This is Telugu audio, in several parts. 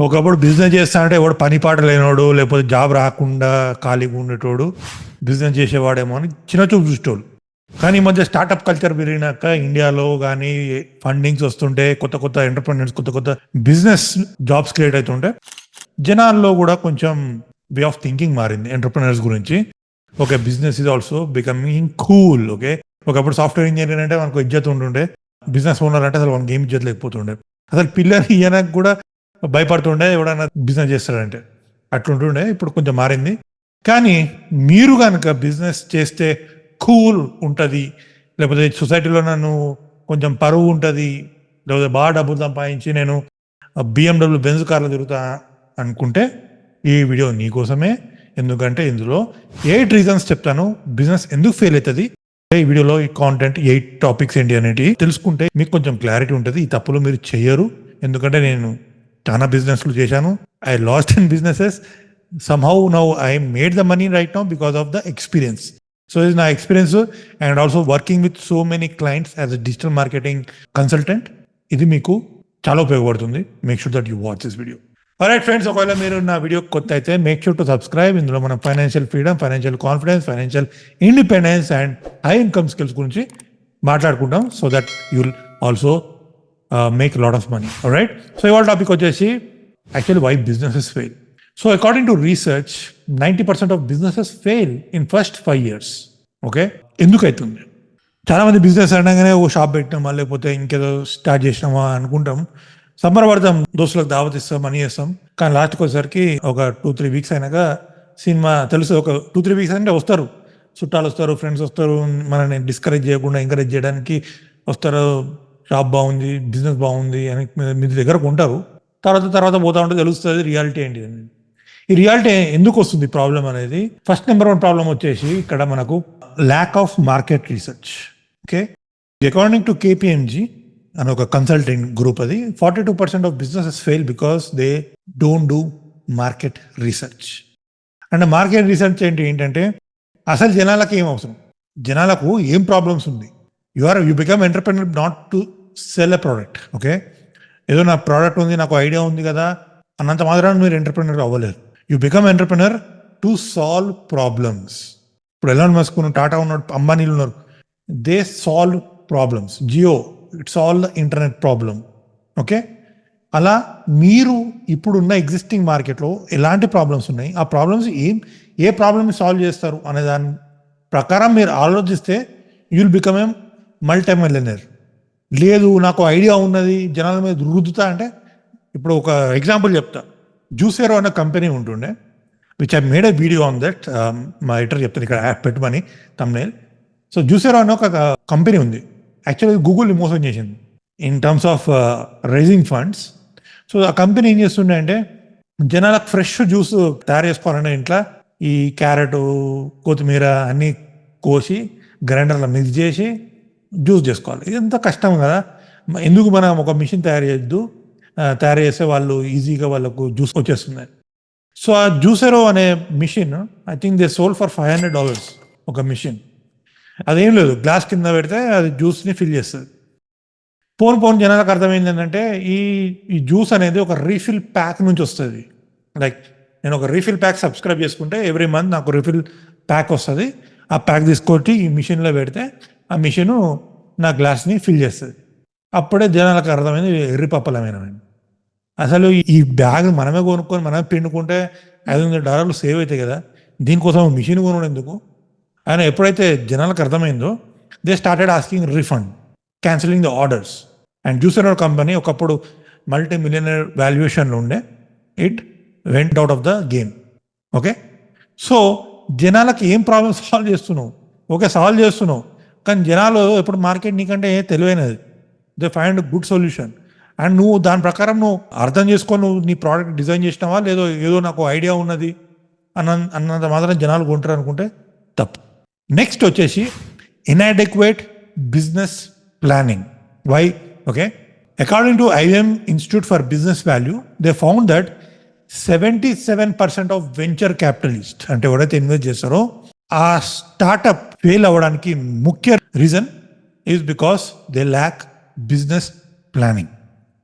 ఒకప్పుడు బిజినెస్ చేస్తా అంటే ఎవడు పని పాట లేనోడు లేకపోతే జాబ్ రాకుండా ఖాళీగా ఉండేటోడు బిజినెస్ చేసేవాడేమో అని చిన్న చూపు చూసేటోళ్ళు. కానీ ఈ మధ్య స్టార్టప్ కల్చర్ పెరిగినాక ఇండియాలో కానీ ఫండింగ్స్ వస్తుంటే కొత్త కొత్త ఎంటర్ప్రెన్యూర్స్ కొత్త కొత్త బిజినెస్ జాబ్స్ క్రియేట్ అవుతుంటే జనాల్లో కూడా కొంచెం వే ఆఫ్ థింకింగ్ మారింది ఎంటర్ప్రెన్యూర్స్ గురించి. Okay, business is also becoming cool. Okay, ఒకప్పుడు సాఫ్ట్వేర్ ఇంజనీర్ అంటే మనకు ఇజ్జత్ ఉంటుండే, బిజినెస్ ఓనర్ అంటే అసలు మనకి ఏం ఇజ్జత్ లేకపోతుండే, అసలు పిల్లలు ఇయ్యడానికి కూడా భయపడుతుండే ఎవడైనా బిజినెస్ చేస్తాడంటే, అట్లుంటుండే. ఇప్పుడు కొంచెం మారింది. కానీ మీరు కనుక బిజినెస్ చేస్తే కూల్ ఉంటుంది, లేకపోతే సొసైటీలో నన్ను కొంచెం పరువు ఉంటుంది, లేకపోతే బాగా డబ్బులు సంపాదించి నేను BMW బెంజ్ కార్లో తిరుగుతా అనుకుంటే ఈ వీడియో నీకోసమే. ఎందుకంటే ఇందులో 8 రీజన్స్ చెప్తాను బిజినెస్ ఎందుకు ఫెయిల్ అవుతుంది. ఈ వీడియోలో ఈ కాంటెంట్ 8 టాపిక్స్ ఏంటి అనేది తెలుసుకుంటే మీకు కొంచెం క్లారిటీ ఉంటుంది. ఈ తప్పులు మీరు చెయ్యరు. ఎందుకంటే నేను చాలా బిజినెస్లు చేశాను. I last in businesses. somehow now I made the money right now because of the experience. So this is my experience and also working with so many clients as a digital marketing consultant. ఇది మీకు చాలా ఉపయోగపడుతుంది. Make sure that you watch this video. Alright friends, ఒకవేళ మీరు నా వీడియో కొత్త అయితే మేక్ షూర్ టు సబ్స్క్రైబ్. ఇందులో మనం financial freedom, financial confidence, financial independence and high income skills గురించి మాట్లాడుకుంటాం. So that you'll also make lot of money. Alright, so ఇవాళ టాపిక్ వచ్చేసి actually why businesses fail. So according to research, 90% of businesses fail in first 5 years. Okay, ఎందుకు అవుతుంది? చాలామంది బిజినెస్ అనగానే ఓ షాప్ పెట్టినామా లేకపోతే ఇంకేదో స్టార్ట్ చేసినామా అనుకుంటాం, సంబరపడతాం, దోస్తులకు దావత్ ఇస్తాం, మనీ చేస్తాం. కానీ లాస్ట్కి వచ్చేసరికి ఒక 2-3 వీక్స్ అయినాక సినిమా తెలుసు. ఒక 2-3 వీక్స్ అంటే వస్తారు, చుట్టాలు వస్తారు, ఫ్రెండ్స్ వస్తారు, మనల్ని డిస్కరేజ్ చేయకుండా ఎంకరేజ్ చేయడానికి వస్తారు. షాప్ బాగుంది, బిజినెస్ బాగుంది అని మీ దగ్గరకు ఉంటారు. తర్వాత పోతా ఉంటే తెలుస్తుంది రియాలిటీ ఏంటి అని. ఈ రియాలిటీ ఎందుకు వస్తుంది ప్రాబ్లం అనేది, ఫస్ట్ నెంబర్ 1 ప్రాబ్లం వచ్చేసి ఇక్కడ మనకు lack of market research. Okay, according to KPMG అని ఒక కన్సల్టింగ్ గ్రూప్, అది 42% of businesses fail because they don't do market research. అంటే మార్కెట్ రీసెర్చ్ ఏంటంటే అసలు జనాలకు ఏం అవసరం, జనాలకు ఏం ప్రాబ్లమ్స్ ఉంది. You become entrepreneur not to cell a product. Okay, ఏదో నా ప్రోడక్ట్ ఉంది, నాకు ఐడియా ఉంది కదా అన్నంత మాత్రాన మీరు ఎంటర్‌ప్రెన్యూర్ అవ్వలేరు. You become entrepreneur to solve problems. ఇప్పుడు ఎలాన్ మస్క్ ఉన్నాడు, టాటా ఉన్నాడు, అంబానీలు ఉన్నారు, they solve problems. Jio, it solve the internet problem. Okay, అలా మీరు ఇప్పుడున్న ఎగ్జిస్టింగ్ మార్కెట్లో ఎలాంటి ప్రాబ్లమ్స్ ఉన్నాయి, ఆ ప్రాబ్లమ్స్ ఏ ప్రాబ్లమ్ని సాల్వ్ చేస్తారు అనే దాని ప్రకారం మీరు ఆలోచిస్తే you'll become a multi millionaire. లేదు నాకు ఐడియా ఉన్నది జనాల మీద రుద్దుతా అంటే, ఇప్పుడు ఒక ఎగ్జాంపుల్ చెప్తా. జ్యూసెరో అనే కంపెనీ ఉంటుండే, which I made a video on that. మా ఎడిటర్ చెప్తాను ఇక్కడ యాప్ పెట్టమని థంబ్నెయిల్. సో జ్యూసెరో అనే ఒక కంపెనీ ఉంది. యాక్చువల్లీ గూగుల్ని మోసం చేసింది in terms of raising funds. So ఆ కంపెనీ ఏం చేస్తుండే అంటే జనాలకు ఫ్రెష్ జ్యూస్ తయారు చేసుకోవాలంటే ఇంట్లో ఈ క్యారెట్, కొత్తిమీర అన్నీ కోసి గ్రైండర్లో మిక్స్ చేసి జ్యూస్ చేసుకోవాలి. ఇదంతా కష్టం కదా, ఎందుకు మనం ఒక మిషన్ తయారు చేస్తే వాళ్ళు ఈజీగా వాళ్ళకు జ్యూస్ వచ్చేస్తుంది. సో ఆ జ్యూసెరో అనే machine I think they sold for $500 ఒక మిషన్. అదేం లేదు, గ్లాస్ కింద పెడితే అది జ్యూస్ని ఫిల్ చేస్తుంది. పోను జనాలకు అర్థమైంది ఏంటంటే ఈ జ్యూస్ అనేది ఒక రీఫిల్ ప్యాక్ నుంచి వస్తుంది. లైక్ నేను ఒక రీఫిల్ ప్యాక్ సబ్స్క్రైబ్ చేసుకుంటే ఎవ్రీ మంత్ నాకు రీఫిల్ ప్యాక్ వస్తుంది. ఆ ప్యాక్ తీసుకొచ్చి ఈ మిషన్లో పెడితే ఆ మిషను నా గ్లాస్ని ఫిల్ చేస్తుంది. అప్పుడే జనాలకు అర్థమైంది ఎర్రిపప్పలమైనవి. అసలు ఈ బ్యాగ్ మనమే కొనుక్కొని మనమే పిండుకుంటే $500 సేవ్ అవుతాయి కదా, దీనికోసం మిషన్ కొనడం ఎందుకు అని ఎప్పుడైతే జనాలకు అర్థమైందో they started asking refund, cancelling the orders. And Juicero company ఒకప్పుడు మల్టీ మిలియనర్ వాల్యుయేషన్లో ఉండే, it went out of the game. Okay, so జనాలకి ఏం ప్రాబ్లమ్ సాల్వ్ చేస్తున్నావు? ఓకే, సాల్వ్ చేస్తున్నావు, కానీ జనాలు ఎప్పుడు మార్కెట్ నీకంటే తెలివైనది, they find good solution. And నువ్వు దాని ప్రకారం నువ్వు అర్థం చేసుకొని నువ్వు నీ ప్రోడక్ట్ డిజైన్ చేసినావా, ఏదో నాకు ఐడియా ఉన్నది అన్నంత మాత్రం జనాలు కొంటారు అనుకుంటే తప్పు. నెక్స్ట్ వచ్చేసి inadequate business planning. Why? Okay, according to IBM institute for business value they found that 77% of venture capitalist అంటే ఎవరైతే ఇన్వెస్ట్ చేస్తారో ఆ స్టార్టప్ ఫెయిల్ అవ్వడానికి ముఖ్య reason is because they lack business planning.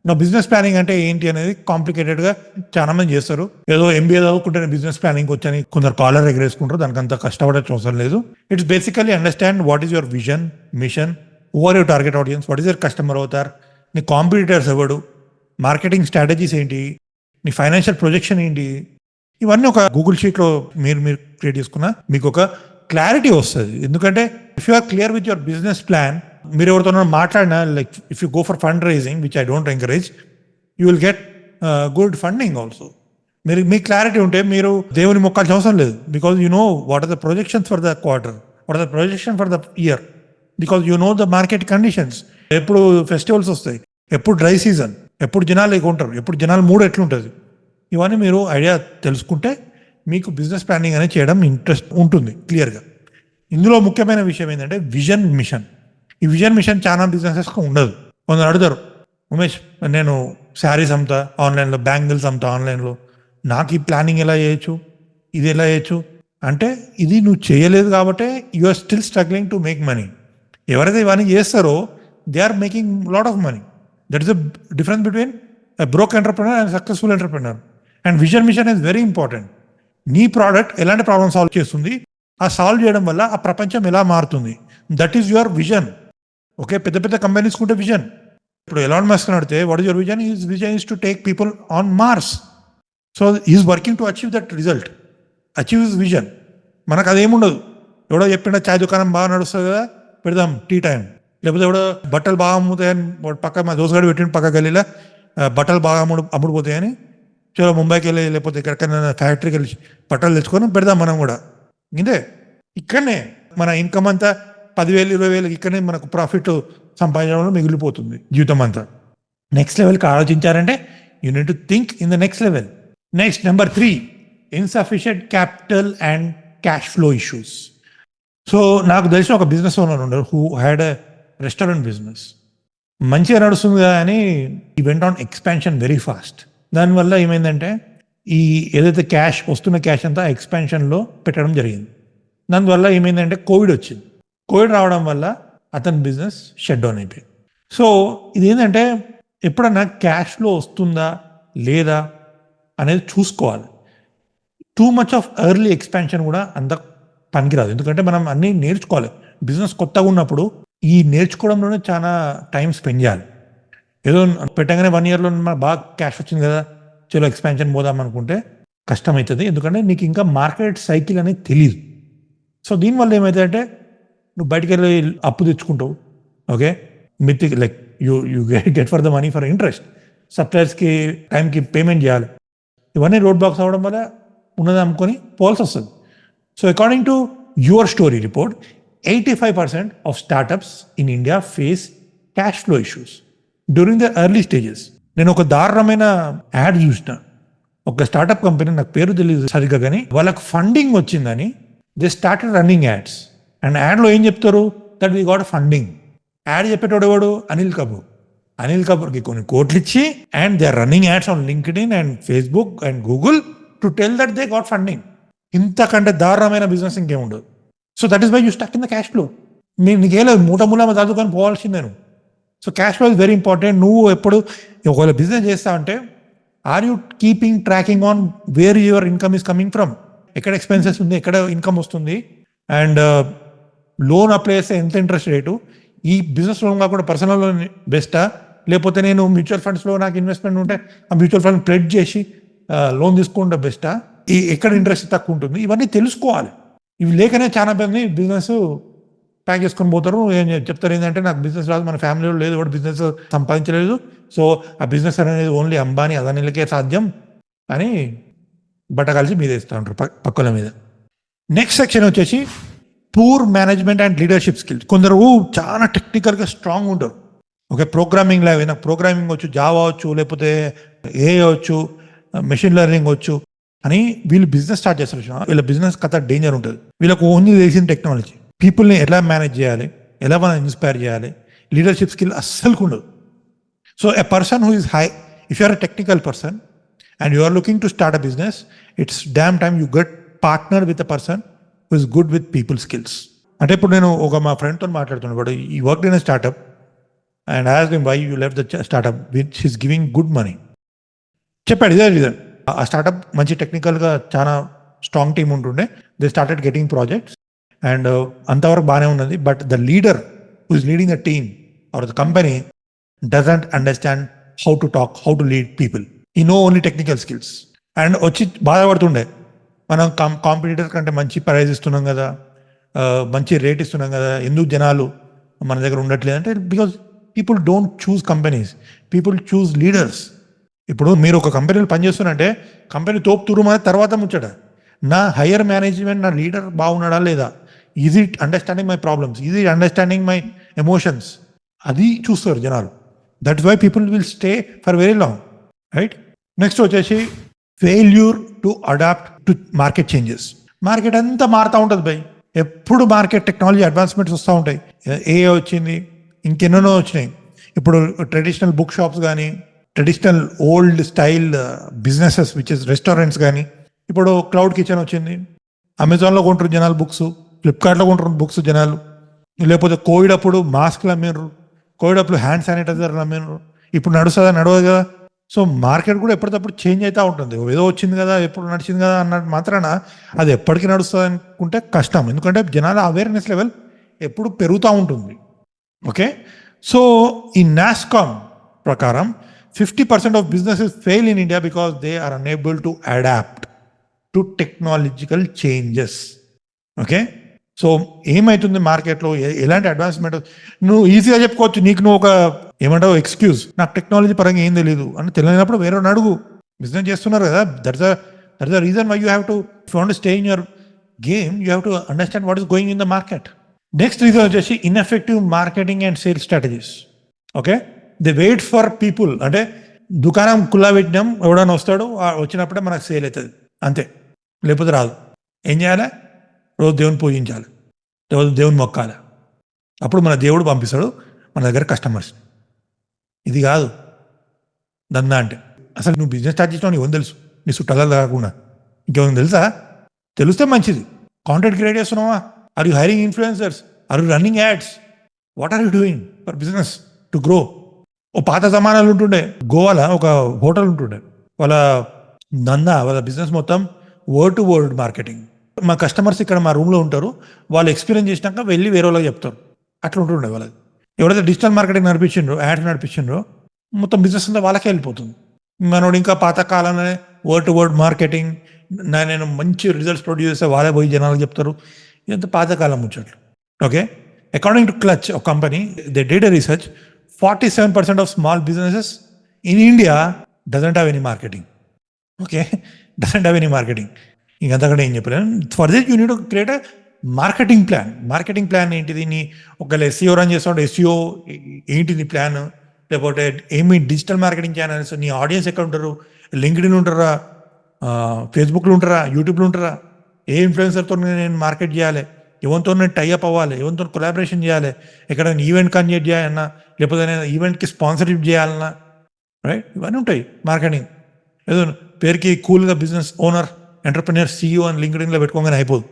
నా బిజినెస్ ప్లానింగ్ అంటే ఏంటి అనేది కాంప్లికేటెడ్గా చాలా మంది చేస్తారు. ఏదో ఎంబీఏ చదువుకుంటే బిజినెస్ ప్లానింగ్ వచ్చని కొందరు కాలర్ ఎగరేసుకుంటారు. దానికి అంత కష్టపడాల్సిన అవసరం లేదు. It's basically understand what is your vision, mission, over your target audience, what is your customer అవుతారు, నీ కాంపిటీటర్స్ ఎవడు, మార్కెటింగ్ స్ట్రాటజీస్ ఏంటి, నీ ఫైనాన్షియల్ ప్రొజెక్షన్ ఏంటి, ఇవన్నీ ఒక గూగుల్ షీట్లో మీరు క్రియేట్ చేసుకున్న మీకు ఒక క్లారిటీ వస్తుంది. ఎందుకంటే if you are clear with your business plan, మీరు ఎవరితో మాట్లాడినా, like if you go for fund raising, which I don't encourage, you will get good funding also. మీ క్లారిటీ ఉంటే మీరు దేవుని మొక్కాల్సిన అవసరం లేదు. Because you know what are the projections for the quarter, what are the projection for the year, because you know the market conditions. ఎప్పుడు ఫెస్టివల్స్ వస్తాయి, ఎప్పుడు డ్రై సీజన్, ఎప్పుడు జనాలు కొంటారు, ఎప్పుడు జనాలు మూడు ఎట్లుంటుంది, ఇవన్నీ మీరు ఐడియా తెలుసుకుంటే మీకు బిజినెస్ ప్లానింగ్ అనేది చేయడం ఇంట్రెస్ట్ ఉంటుంది క్లియర్గా. ఇందులో ముఖ్యమైన విషయం ఏంటంటే విజన్, మిషన్. ఈ విజన్ మిషన్ చాలా బిజినెసెస్కి ఉండదు. కొందరు అడుగుతారు, ఉమేష్ నేను శారీస్ అమ్ముతా ఆన్లైన్లో, బ్యాంగిల్స్ అమ్ముతా ఆన్లైన్లో, నాకు ఈ ప్లానింగ్ ఎలా చేయొచ్చు, ఇది ఎలా చేయొచ్చు అంటే, ఇది నువ్వు చేయలేదు కాబట్టి you are still struggling to make money. ఎవరైతే ఇవన్నీ చేస్తారో they are making lot of money. That is the difference between a broke entrepreneur and successful entrepreneur. And vision mission is very important. నీ ప్రోడక్ట్ ఎలాంటి ప్రాబ్లమ్ సాల్వ్ చేస్తుంది, ఆ సాల్వ్ చేయడం వల్ల ఆ ప్రపంచం ఎలా మారుతుంది, that is your vision. Okay, పెద్ద పెద్ద కంపెనీస్ కుంటే విజన్. ఇప్పుడు ఎలాన్ మస్క్ అడిగితే what is your vision, is vision is to take people on Mars. So is working to achieve that result, achieve his vision. మనకు అదేముండదు. ఎవడో చెప్పిండ చాయ్ దుకాణం బాగా నడుస్తుంది కదా, పెడదాం టీ టైం. లేకపోతే ఎవడో బట్టలు బాగా అమ్ముతాయని పక్క మా దోసగాడు పెట్టిన పక్క గల్లీలో బట్టలు బాగా అమ్ముడుపోతాయని, చలో ముంబైకి వెళ్ళి లేకపోతే ఎక్కడికైనా ఫ్యాక్టరీకి వెళ్ళి బట్టలు తెచ్చుకొని పెడదాం మనం కూడా. ఇంతే, ఇక్కడనే మన ఇన్కమ్ అంతా 10,000 20,000 ఇక్కడనే మనకు ప్రాఫిట్ సంపాదించడంలో మిగిలిపోతుంది జీవితం అంతా. నెక్స్ట్ లెవెల్కి ఆలోచించారంటే you need to think in the next level. Next number 3, insufficient capital and cash flow issues. So నాకు తెలిసిన ఒక బిజినెస్ ఓనర్ ఉండరు who had a restaurant business. మంచిగా నడుస్తుంది కదా అని he went on expansion very fast. దానివల్ల ఏమైందంటే ఈ ఏదైతే క్యాష్ వస్తున్న క్యాష్ అంతా ఎక్స్పాన్షన్లో పెట్టడం జరిగింది. దానివల్ల ఏమైందంటే కోవిడ్ వచ్చింది. కోవిడ్ రావడం వల్ల అతని బిజినెస్ షట్ డౌన్ అయిపోయింది. సో ఇది ఏంటంటే ఎప్పుడన్నా క్యాష్ ఫ్లో వస్తుందా లేదా అనేది చూసుకోవాలి. Too much of early expansion కూడా అంత పనికిరాదు. ఎందుకంటే మనం అన్నీ నేర్చుకోవాలి. బిజినెస్ కొత్తగా ఉన్నప్పుడు ఈ నేర్చుకోవడంలోనే చాలా టైం స్పెండ్ చేయాలి. ఏదో పెట్టగానే 1 yearలో బాగా క్యాష్ వచ్చింది కదా, చలో ఎక్స్పాన్షన్ పోదాం అనుకుంటే కష్టమవుతుంది. ఎందుకంటే నీకు ఇంకా మార్కెట్ సైకిల్ అనేది తెలియదు. సో దీనివల్ల ఏమవుతుందంటే నువ్వు బయటికి వెళ్ళి అప్పు తెచ్చుకుంటావు. Okay, myth like you get for the money for interest, సప్లయర్స్కి టైంకి పేమెంట్ చేయాలి. ఇవన్నీ రోడ్ బ్లాక్స్ అవ్వడం వల్ల ఉన్నది అమ్ముకొని పోవాల్సి వస్తుంది. So according to your story report, 85% of startups in India face cash flow issues during the early stages. నేను ఒక దారుణమైన యాడ్ చూసిన. ఒక స్టార్టప్ కంపెనీ, నాకు పేరు తెలియదు సరిగ్గా, కానీ వాళ్ళకి ఫండింగ్ వచ్చిందని they started running ads. And యాడ్లో ఏం చెప్తారు, that we got funding. Ad చెప్పేటోడు ఎవడు, అనిల్ కపూర్. అనిల్ కపూర్కి కొన్ని కోట్లు ఇచ్చి and they are running ads on LinkedIn and Facebook and Google to tell that they got funding. ఇంతకంటే దారుణమైన బిజినెస్ ఇంకేముండదు. So that is why you stuck in the cash flow. నీకేం లేదు, మూట చదువుకొని పోవాల్సిందే నువ్వు. So cash flow is very important. నువ్వు ఎప్పుడు ఒకవేళ బిజినెస్ చేస్తా అంటే are you keeping tracking on where your income is coming from, ఎక్కడ ఎక్స్పెన్సెస్ ఉంది, ఎక్కడ ఇన్కమ్ వస్తుంది, అండ్ లోన్ అప్లై చేస్తే ఎంత ఇంట్రెస్ట్ రేటు, ఈ బిజినెస్ లోన్ కాకుండా పర్సనల్ లోన్ బెస్టా, లేకపోతే నేను మ్యూచువల్ ఫండ్స్లో నాకు ఇన్వెస్ట్మెంట్ ఉంటే ఆ మ్యూచువల్ ఫండ్ ప్లెడ్జ్ చేసి లోన్ తీసుకుంటే బెస్టా, ఈ ఎక్కడ ఇంట్రెస్ట్ తక్కువ ఉంటుంది, ఇవన్నీ తెలుసుకోవాలి. ఇవి లేకనే చాలా మంది బిజినెస్ ప్యాక్ చేసుకొని పోతారు. ఏం చెప్తారు ఏంటంటే నాకు బిజినెస్ రాదు, మన ఫ్యామిలీలో లేదు, కూడా బిజినెస్ సంపాదించలేదు, సో ఆ బిజినెస్ అనేది ఓన్లీ అంబానీ అదానీలకే సాధ్యం అని బట్టకాల్చి మీద ఇస్తూ ఉంటారు పక్కల మీద. నెక్స్ట్ సెక్షన్ వచ్చేసి poor management and leadership skills. కొందరు చాలా టెక్నికల్గా స్ట్రాంగ్ ఉంటారు. ఓకే, ప్రోగ్రామింగ్ లాగా, నాకు ప్రోగ్రామింగ్ వచ్చు, జావా వచ్చు, లేకపోతే ఏఐ వచ్చు, మెషిన్ లెర్నింగ్ వచ్చు అని వీళ్ళు బిజినెస్ స్టార్ట్ చేస్తారు. వీళ్ళ బిజినెస్ కథ డేంజర్ ఉంటుంది. వీళ్ళకు ఓన్లీ తెలిసిన టెక్నాలజీ, పీపుల్ని ఎలా మేనేజ్ చేయాలి, ఎలా మనం ఇన్స్పైర్ చేయాలి, లీడర్షిప్ స్కిల్ అస్సలు ఉండదు. So a person who is high, if you are a technical person and you are looking to start a business, it's damn time you get partner with a person who is good with people skills. అంటే ఇప్పుడు నేను మా ఫ్రెండ్తో మాట్లాడుతున్నాను, ఈ work in startup, and as why you left the startup which is giving good money చెప్పాడు. ఇదే రీజన్. ఆ స్టార్ట్అప్ మంచి టెక్నికల్గా చాలా స్ట్రాంగ్ టీమ్ ఉంటుండే. They started getting projects and అంతవరకు బాగానే ఉన్నది. But the leader who is leading the team or the company doesn't understand how to talk, how to lead people. He know only technical skills. And వచ్చి బాధపడుతుండే, మనం కాంపిటీటర్ కంటే మంచి ప్రైజ్ ఇస్తున్నాం కదా, మంచి రేట్ ఇస్తున్నాం కదా, ఎందుకు జనాలు మన దగ్గర ఉండట్లేదు అంటే because people don't choose companies, people choose leaders. ఇప్పుడు మీరు ఒక కంపెనీలో పనిచేస్తున్నారంటే కంపెనీ తోపు తురుమని తర్వాత ముచ్చట, నా హయ్యర్ మేనేజ్మెంట్, నా లీడర్ బాగున్నాడా లేదా, is it understanding my problems, is it understanding my emotions, అది చూస్తారు జనాలు. That's why people will stay for very long, right. Next వచ్చేసి failure to adapt to market changes. Market అంతా మారుతూ ఉంటుంది బై, ఎప్పుడు మార్కెట్ టెక్నాలజీ అడ్వాన్స్మెంట్స్ వస్తూ ఉంటాయి. ఏఏ వచ్చింది, ఇంకెన్నెన్నో వచ్చినాయి. ఇప్పుడు ట్రెడిషనల్ బుక్ షాప్స్ కానీ, traditional old style businesses which is restaurants కానీ, ఇప్పుడు క్లౌడ్ కిచెన్ వచ్చింది. అమెజాన్లో కొంటారు జనాలు బుక్స్, ఫ్లిప్కార్ట్లో కొంటారు బుక్స్ జనాలు. లేకపోతే కోవిడ్ అప్పుడు మాస్క్లు అమ్మినారు, కోవిడ్ అప్పుడు హ్యాండ్ శానిటైజర్లు అమ్మినారు. ఇప్పుడు నడుస్తుందా, నడవదు కదా. సో మార్కెట్ కూడా ఎప్పటికప్పుడు చేంజ్ అవుతూ ఉంటుంది. ఏదో వచ్చింది కదా, ఎప్పుడు నడిచింది కదా అన్నట్టు మాత్రాన అది ఎప్పటికీ నడుస్తుంది అనుకుంటే కష్టం. ఎందుకంటే జనాల అవేర్నెస్ లెవెల్ ఎప్పుడు పెరుగుతూ ఉంటుంది. ఓకే, సో ఈ నాస్కామ్ ప్రకారం 50% of businesses fail in India because they are unable to adapt to technological changes. Okay, so ఏమవుతుంది మార్కెట్లో, ఎలాంటి అడ్వాన్స్మెంట్. నువ్వు ఈజీగా చెప్పుకోవచ్చు, నీకు నువ్వు ఒక ఏమంటావు ఎక్స్క్యూజ్, నాకు టెక్నాలజీ పరంగా ఏం తెలియదు అని తెలియనప్పుడు వేరే అడుగు. బిజినెస్ చేస్తున్నారు కదా, that's the reason why you have to, if you want to stay in your game, you have to understand what is going in the market. Next reason వచ్చేసి ineffective marketing and sales strategies. Okay, they wait for people. అంటే దుకాణం కుల్లా పెట్టినాం, ఎవడైనా వస్తాడు, వచ్చినప్పుడే మనకు సేల్ అవుతుంది అంతే, లేకపోతే రాదు. ఏం చేయాలి, రోజు దేవుని పూజించాలి, రోజు దేవుని మొక్కాలి, అప్పుడు మన దేవుడు పంపిస్తాడు మన దగ్గర కస్టమర్స్. ఇది కాదు దందా అంటే. అసలు నువ్వు బిజినెస్ స్టార్ట్ చేసినావు నీకు తెలుసు, నీ చుట్టాలు కాకుండా ఇంకేమైనా తెలుసా? తెలిస్తే మంచిది. కాంటెంట్ క్రియేట్ చేస్తున్నావా? Are you hiring influencers? Are you running ads? What are you doing for business to grow? ఓ పాత జమానాలు ఉంటుండే, గోవాలో ఒక హోటల్ ఉంటుండే, వాళ్ళ దందా, వాళ్ళ బిజినెస్ మొత్తం వర్డ్ టు వర్డ్ మార్కెటింగ్. మా కస్టమర్స్ ఇక్కడ మా రూమ్లో ఉంటారు, వాళ్ళు ఎక్స్పీరియన్స్ చేసినాక వెళ్ళి వేరే వాళ్ళకి చెప్తారు. అట్లా ఉంటుండే వాళ్ళది. ఎవరైతే డిజిటల్ మార్కెటింగ్ నడిపించిండ్రో, యాడ్స్ నడిపించిండ్రో, మొత్తం బిజినెస్ అంతా వాళ్ళకే వెళ్ళిపోతుంది. మనోడు ఇంకా పాతకాలంలోనే వర్డ్ టు వర్డ్ మార్కెటింగ్, నేను మంచి రిజల్ట్స్ ప్రొడ్యూస్ చేస్తే వాళ్ళే పోయి జనాలకు చెప్తారు. ఇదంతా పాతకాలం ముచ్చట్లు. ఓకే, అకార్డింగ్ టు క్లచ్ ఒక company, they did a research, 47% of small businesses in India doesn't have any marketing. Okay, doesn't have any marketing. ఇంకంతకంటే ఏం చెప్పలేను. For this you need to create a marketing plan. Marketing plan ఏంటిది? నీ ఒకవేళ ఎస్ఈఓ రన్ చేస్తావు, ఎస్ఈఓ ఏంటి నీ ప్లాన్? లేకపోతే ఏమి డిజిటల్ మార్కెటింగ్ ఛానల్స్, నీ ఆడియన్స్ ఎక్కడ ఉంటారు? లింక్డ్ఇన్ ఉంటారా, ఫేస్బుక్లో ఉంటారా, యూట్యూబ్లో ఉంటారా? ఏ ఇన్ఫ్లుయెన్సర్తో నేను మార్కెట్ చేయాలి, ఎవరితో నేను టైఅప్ అవ్వాలి, ఎవరితో కొలాబరేషన్ చేయాలి, ఎక్కడైనా ఈవెంట్ కండక్ట్ చేయాలన్నా, లేకపోతే నేను ఈవెంట్కి స్పాన్సర్షిప్ చేయాలన్నా, రైట్? ఇవన్నీ ఉంటాయి మార్కెటింగ్. ఏదో పేరుకి కూల్గా బిజినెస్ ఓనర్, ఎంటర్ప్రెన్యూర్, సీఈఓ అని లింక్డ్ఇన్లో పెట్టుకోగానే అయిపోదు,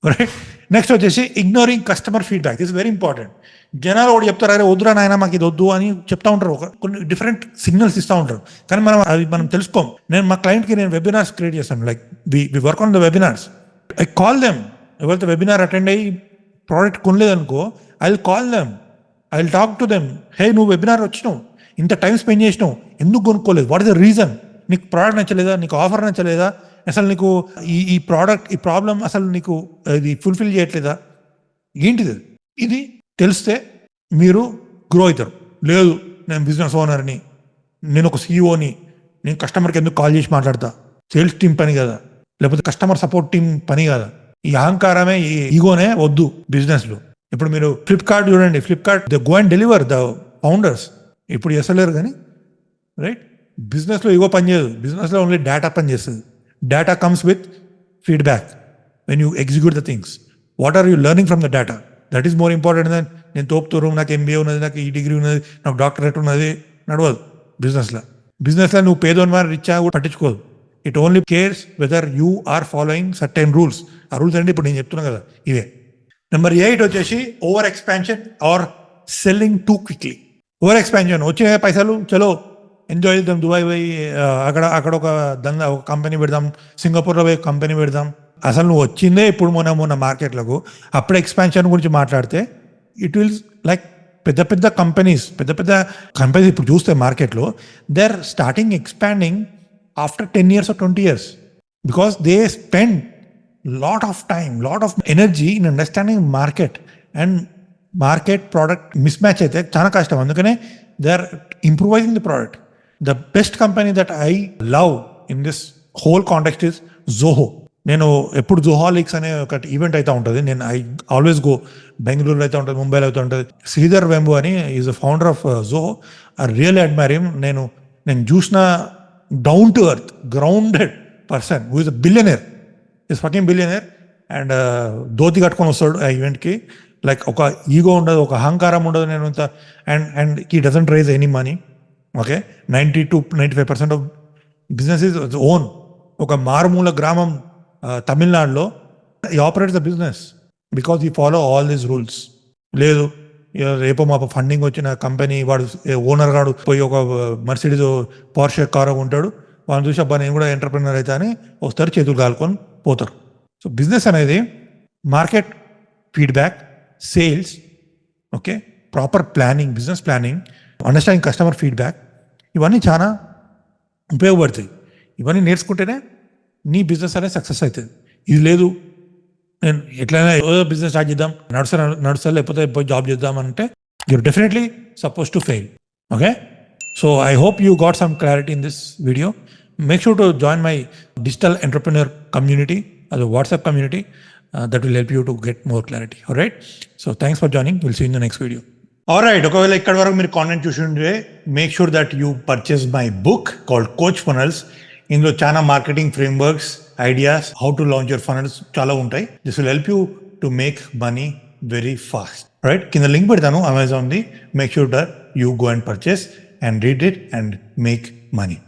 రైట్? నెక్స్ట్ వచ్చేసి ignoring customer feedback. This very important. జనాలు ఒకటి చెప్తారు, అరే వద్దురా నాయన మాకు ఇది వద్దు అని చెప్తా ఉంటారు, కొన్ని డిఫరెంట్ సిగ్నల్స్ ఇస్తూ ఉంటారు, కానీ మనం తెలుసుకోం. నేను మా క్లయింట్కి నేను వెబినార్స్ క్రియేట్ చేస్తాను, like we work on the webinars. I call them. ఎవరైతే వెబినార్ అటెండ్ అయ్యి ప్రోడక్ట్ కొనలేదనుకో, I will call them, I will talk to them. Hey, నువ్వు వెబినార్ వచ్చినావు, ఇంత టైం స్పెండ్ చేసినావు, ఎందుకు కొనుక్కోలేదు? What is the reason? నీకు ప్రోడక్ట్ నచ్చలేదా? నీకు ఆఫర్ నచ్చలేదా? అసలు నీకు ఈ ప్రోడక్ట్, ఈ ప్రాబ్లం అసలు నీకు ఇది ఫుల్ఫిల్ చేయట్లేదా? ఏంటిది? ఇది తెలిస్తే మీరు గ్రో అవుతారు. లేదు, నేను బిజినెస్ ఓనర్ని, నేను ఒక సీఈఓని, నేను కస్టమర్కి ఎందుకు కాల్ చేసి మాట్లాడతా? సేల్స్ టీం పని కదా, లేకపోతే కస్టమర్ సపోర్ట్ టీం పని కదా. ఈ అహంకారమే, ఈ ఈగోనే వద్దు బిజినెస్లో. ఇప్పుడు మీరు ఫ్లిప్కార్ట్ చూడండి, Flipkart they go and deliver, the founders ఇప్పుడు చేస్తలేరు కానీ, రైట్? బిజినెస్లో ఈగో పనిచేయదు, బిజినెస్లో ఓన్లీ డేటా పనిచేస్తుంది. Data comes with feedback when you execute the things. What are you learning from the data? That is more important than నేను తోపుతూరు, నాకు ఎంబీఏ ఉన్నది, నాకు ఈ డిగ్రీ ఉన్నది, నాకు డాక్టరేట్ ఉన్నది, నడవదు బిజినెస్లో. బిజినెస్లో నువ్వు పేదోని వారు రిచ్ కూడా పట్టించుకోదు. It only cares whether you are following certain rules. ఆ రూల్స్ అంటే ఇప్పుడు నేను చెప్తున్నా కదా, ఇవే. నెంబర్ 8 వచ్చేసి over expansion or selling too quickly. Over expansion, వచ్చిన పైసలు చలో ఎంజాయ్ చేద్దాం, దుబాయ్ పోయి అక్కడ అక్కడ ఒక ఒక కంపెనీ పెడదాం, సింగపూర్లో పోయి కంపెనీ పెడదాం. అసలు నువ్వు వచ్చిందే ఇప్పుడు మొన్న మార్కెట్లకు, అప్పుడు ఎక్స్పాన్షన్ గురించి మాట్లాడితే ఇట్ విల్ లైక్ పెద్ద పెద్ద కంపెనీస్ ఇప్పుడు చూస్తే మార్కెట్లో they are starting expanding after 10 years or 20 years because they spend lot of time, lot of energy in understanding market and market product mismatch అయితే చాలా కష్టం. అందుకనే they are improvising the product. The best company that I love in this whole context is Zoho. నేను ఎప్పుడు జోహాలిక్స్ అనే ఒక ఈవెంట్ అయితే ఉంటుంది, నేను ఐ ఆల్వేస్ గో. బెంగళూరులో అయితే ఉంటుంది, ముంబైలో అయితే ఉంటుంది. శ్రీధర్ వెంబు అని is the founder of Zoho. I really admire him. నేను చూసిన down to earth grounded person who is a billionaire, is fucking billionaire. And dhoti కట్టుకొని వస్తాడు ఆ ఈవెంట్కి. లైక్ ఒక ఈగో ఉండదు, ఒక అహంకారం ఉండదు. నేను ఇంత and he doesn't raise any money. Okay, 90-95% of business is own. ఒక మారుమూల గ్రామం తమిళనాడులో he operates the business because he follow all these rules. లేదు రేపో మా ఫండింగ్ వచ్చిన కంపెనీ వాడు ఓనర్ గాడు పోయి ఒక మర్సిడీస్ పోర్షే కారు ఉంటాడు, వాళ్ళని చూసి అబ్బా నేను కూడా ఎంటర్ప్రినర్ అయితే అని వస్తారు, చేతులు కాలుకొని పోతారు. సో బిజినెస్ అనేది market feedback, sales, okay, proper planning, business planning, understanding customer feedback, ఇవన్నీ చాలా ఉపయోగపడతాయి. ఇవన్నీ నేర్చుకుంటేనే నీ బిజినెస్ అనేది సక్సెస్ అవుతుంది. ఇది లేదు నేను ఎట్లయినా ఏదో బిజినెస్ స్టార్ట్ చేద్దాం, నడుస్తా లేకపోతే పోయి జాబ్ చేద్దాం అంటే you're definitely suppose to fail. Okay, so I hope you got some clarity in this video. Make sure to join my digital entrepreneur community, అది WhatsApp community. That will help you to get more clarity. All right. So thanks for joining. We'll see you in the next video. All right. ఒకవేళ ఇక్కడ వరకు మీరు కాంటెంట్ చూసి ఉంటే make sure that you purchase my book called coach funnels. ఇందులో చాలా marketing frameworks, ideas, how to launch your funnels చాలా ఉంటాయి. This will help you to make money very fast. Right, కింద లింక్ పెడతాను అమెజాన్ది. Make sure that you go and purchase and read it and make money.